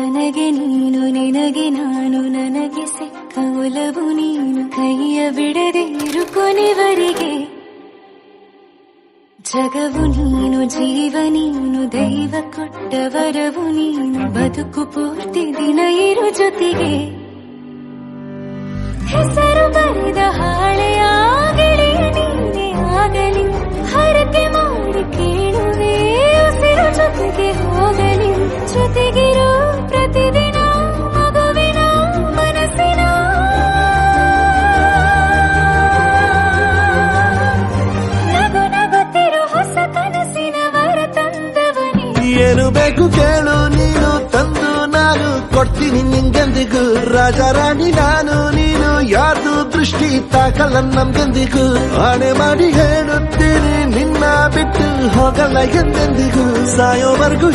ನನಗೆ ನೀನು ನಿನಗೆ ನಾನು ನನಗೆ ಸಿಕ್ಕ ಒಲವು ನೀನು ಕೈಯ ಬಿಡದೆ ಇರು ಕೊನೆವರೆಗೆ ಜಗವು ನೀನು ಜೀವ ನೀನು ದೈವ ಕೊಟ್ಟ ವರವು ನೀನು ಬದುಕು ಪೂರ್ತಿ ದಿನ ಇರು ಜೊತೆಗೆ ಹೆಸರು ಬರೆದ ಹಾಳೆಯಾಗಲಿ ನೀನೇ ಆಗಲಿ ಹರಕೆ ಮಾಡಿ ಕೇಳುವೆ ಉಸಿರು ಜೊತೆಗೆ ಹೋಗಲಿ ಜೊತೆಗಿರೋ ಪ್ರತಿದಿನ ಮಗುವಿನ ಮನಸ್ಸಿನ ನಗು ನಗುತ್ತಿರೋ ಹೊಸ ಕನಸಿನ ವರ ತಂದವನೇ ಏನು ಬೇಕು ಕೇಳು ನೀನು ತಂದು ನಾನು ಕೊಡ್ತೀನಿ ನಿಂಗೆಂದಿಗೂ ರಾಜ ರಾಣಿ ನಾನು ನೀನು ಯಾರ್ದು ದೃಷ್ಟಿ ತಾಕಲ್ಲ ನಮ್ಗೆಂದಿಗೂ ಆಣೆ ಮಾಡಿ ಹೇಳುತ್ತೀನಿ ನಿನ್ನ ಬಿಟ್ಟು ಹೋಗಲ್ಲ ಎಂದೆಂದಿಗೂ ಸಾಯೋವರೆಗೂ